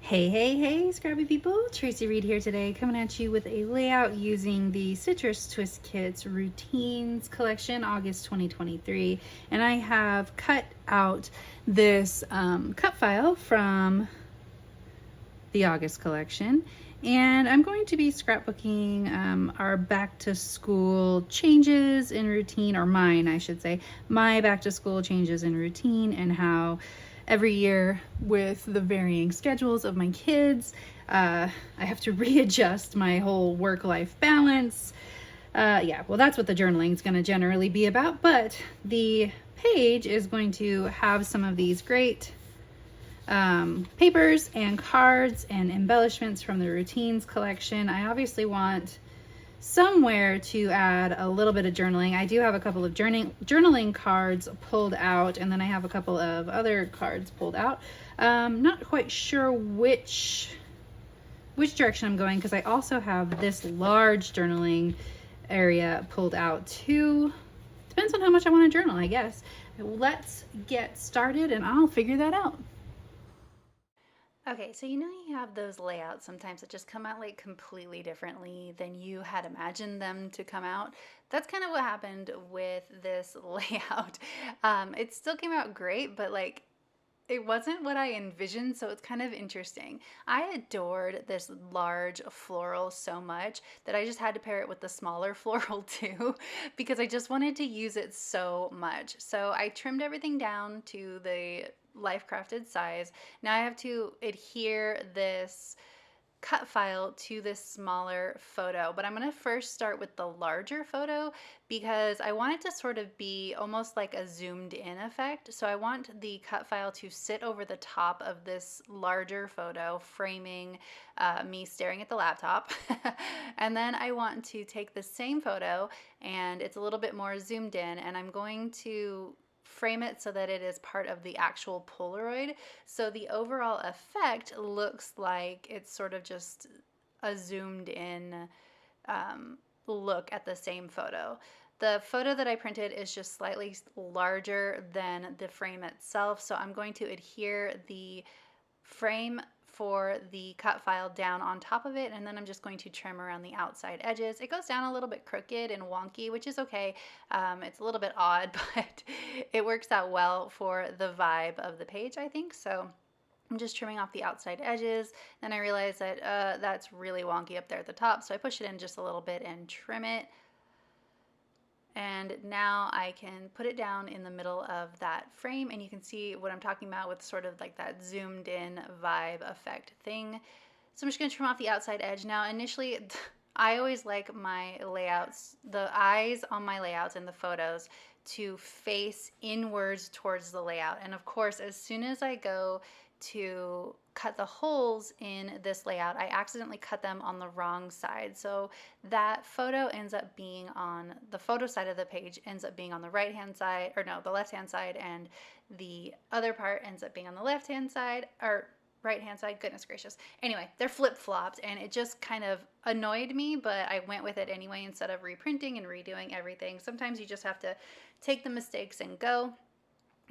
Hey, Scrappy people. Tracy Reed here today, coming at you with a layout using the Citrus Twist Kits Routines Collection, August 2023. And I have cut out this cut file from the August collection. And I'm going to be scrapbooking our back to school changes in routine, or mine, I should say, my back to school changes in routine, and how every year with the varying schedules of my kids, I have to readjust my whole work-life balance. Yeah, well, that's what the journaling is going to generally be about, but the page is going to have some of these great papers and cards and embellishments from the routines collection. I obviously want somewhere to add a little bit of journaling. I do have a couple of journaling cards pulled out, and then I have a couple of other cards pulled out. Not quite sure which direction I'm going, because I also have this large journaling area pulled out too. Depends on how much I want to journal, I guess. Let's get started and I'll figure that out. Okay, so you have those layouts sometimes that just come out like completely differently than you had imagined them to come out. That's kind of what happened with this layout. It still came out great, but like it wasn't what I envisioned, so it's kind of interesting. I adored this large floral so much that I just had to pair it with the smaller floral too, because I just wanted to use it so much. So I trimmed everything down to the Life Crafted size. Now I have to adhere this cut file to this smaller photo, but I'm going to first start with the larger photo because I want it to sort of be almost like a zoomed in effect. So I want the cut file to sit over the top of this larger photo, framing me staring at the laptop. And then I want to take the same photo, and it's a little bit more zoomed in, and I'm going to frame it so that it is part of the actual Polaroid. So the overall effect looks like it's sort of just a zoomed in look at the same photo. The photo that I printed is just slightly larger than the frame itself, so I'm going to adhere the frame for the cut file down on top of it, and then I'm just going to trim around the outside edges. It goes down a little bit crooked and wonky, which is okay. It's a little bit odd, but it works out well for the vibe of the page, I think. So I'm just trimming off the outside edges. Then I realized that that's really wonky up there at the top, so I push it in just a little bit and trim it. And now I can put it down in the middle of that frame, and you can see what I'm talking about with sort of like that zoomed in vibe effect thing. So I'm just going to trim off the outside edge. Now initially, I always like my layouts, the eyes on my layouts and the photos, to face inwards towards the layout. And of course, as soon as I go to cut the holes in this layout, I accidentally cut them on the wrong side. So that photo ends up being on the photo side of the page, ends up being on the right hand side, or no, the left hand side, and the other part ends up being on the left hand side, or right hand side. Goodness gracious. Anyway, they're flip flopped, and it just kind of annoyed me, but I went with it anyway instead of reprinting and redoing everything. Sometimes you just have to take the mistakes and go.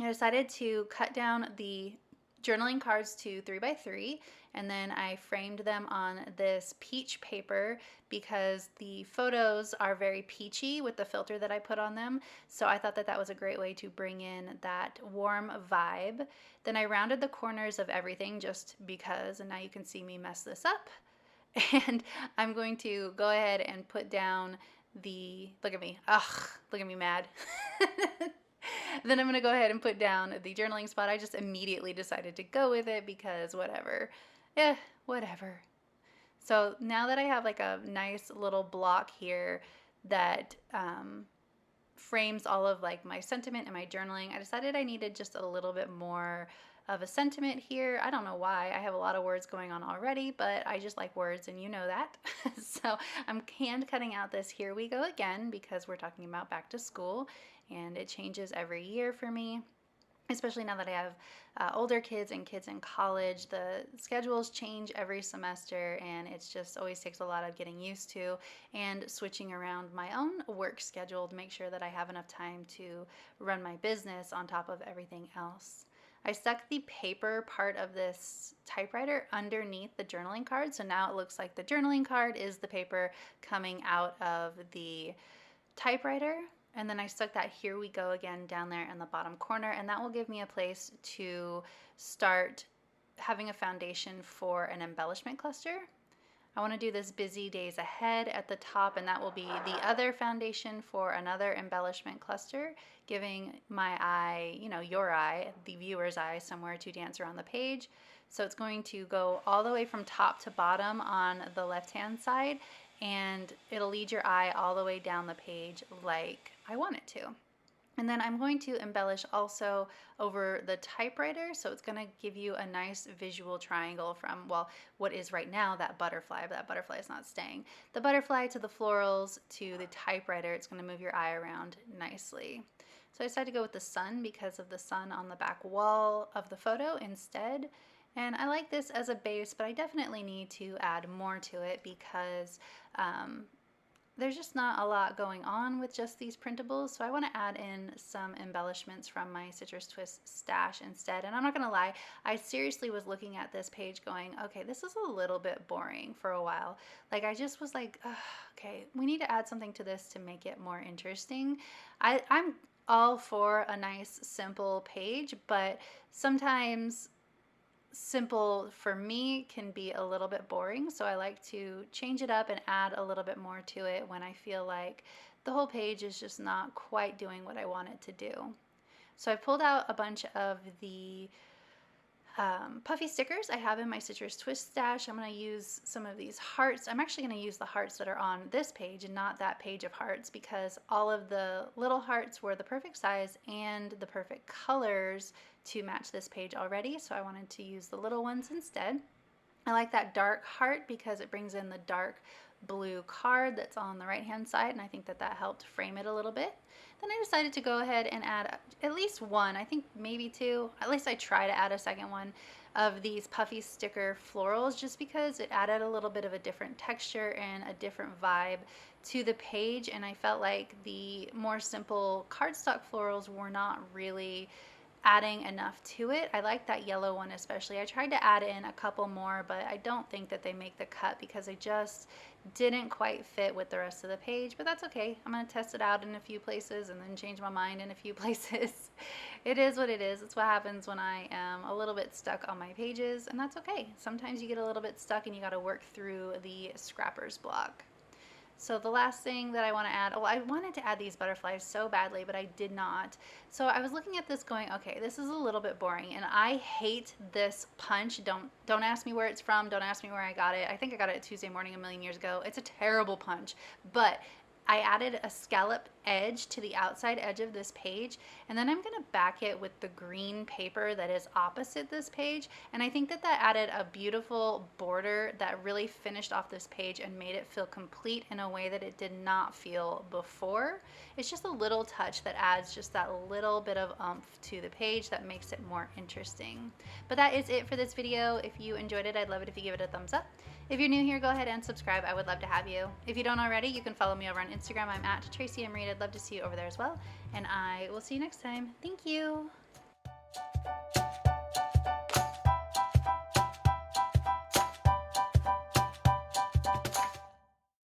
I decided to cut down the journaling cards to 3x3, and then I framed them on this peach paper because the photos are very peachy with the filter that I put on them. So I thought that that was a great way to bring in that warm vibe. Then I rounded the corners of everything just because, and now you can see me mess this up. And I'm going to go ahead and put down the, look at me, look at me mad. Then I'm going to go ahead and put down the journaling spot. I just immediately decided to go with it because whatever. Yeah, whatever. So now that I have like a nice little block here that frames all of like my sentiment and my journaling, I decided I needed just a little bit more of a sentiment here. I don't know why. I have a lot of words going on already, but I just like words, and you know that. So I'm hand cutting out this "Here we go again" because we're talking about back to school, and it changes every year for me, especially now that I have older kids and kids in college. The schedules change every semester, and it's just always takes a lot of getting used to and switching around my own work schedule to make sure that I have enough time to run my business on top of everything else. I stuck the paper part of this typewriter underneath the journaling card. So now it looks like the journaling card is the paper coming out of the typewriter. And then I stuck that "Here We Go Again" down there in the bottom corner, and that will give me a place to start having a foundation for an embellishment cluster. I want to do this "Busy Days Ahead" at the top, and that will be the other foundation for another embellishment cluster, giving my eye, you know, your eye, the viewer's eye, somewhere to dance around the page. So it's going to go all the way from top to bottom on the left-hand side, and it'll lead your eye all the way down the page like I want it to. And then I'm going to embellish also over the typewriter, so it's going to give you a nice visual triangle from, well, what is right now that butterfly, but that butterfly is not staying. The butterfly to the florals to the typewriter, it's going to move your eye around nicely. So I decided to go with the sun because of the sun on the back wall of the photo instead. And I like this as a base, but I definitely need to add more to it because there's just not a lot going on with just these printables, so I want to add in some embellishments from my Citrus Twist stash instead. And I'm not gonna lie, I seriously was looking at this page going, okay, this is a little bit boring for a while. Like, I just was like, okay, we need to add something to this to make it more interesting. I'm all for a nice simple page, but sometimes simple for me can be a little bit boring, so I like to change it up and add a little bit more to it when I feel like the whole page is just not quite doing what I want it to do. So I pulled out a bunch of the puffy stickers I have in my Citrus Twist stash. I'm going to use some of these hearts. I'm actually going to use the hearts that are on this page and not that page of hearts, because all of the little hearts were the perfect size and the perfect colors to match this page already, so I wanted to use the little ones instead. I like that dark heart because it brings in the dark blue card that's on the right hand side, and I think that that helped frame it a little bit. Then I decided to go ahead and add at least one, I think maybe two, at least I try to add a second one of these puffy sticker florals, just because it added a little bit of a different texture and a different vibe to the page, and I felt like the more simple cardstock florals were not really adding enough to it. I like that yellow one especially. I tried to add in a couple more, but I don't think that they make the cut because they just didn't quite fit with the rest of the page, but that's okay. I'm going to test it out in a few places and then change my mind in a few places. It is what it is. It's what happens when I am a little bit stuck on my pages, and that's okay. Sometimes you get a little bit stuck and you got to work through the scrapper's block. So the last thing that I want to add, well, I wanted to add these butterflies so badly, but I did not. So I was looking at this going, okay, this is a little bit boring, and I hate this punch. Don't ask me where it's from. Don't ask me where I got it. I think I got it at Tuesday Morning a million years ago. It's a terrible punch, but I added a scallop edge to the outside edge of this page, and then I'm going to back it with the green paper that is opposite this page, and I think that that added a beautiful border that really finished off this page and made it feel complete in a way that it did not feel before. It's just a little touch that adds just that little bit of oomph to the page that makes it more interesting. But that is it for this video. If you enjoyed it, I'd love it if you give it a thumbs up. If you're new here, go ahead and subscribe. I would love to have you. If you don't already, you can follow me over on Instagram. I'm at Tracy M. Reed. I'd love to see you over there as well. And I will see you next time. Thank you.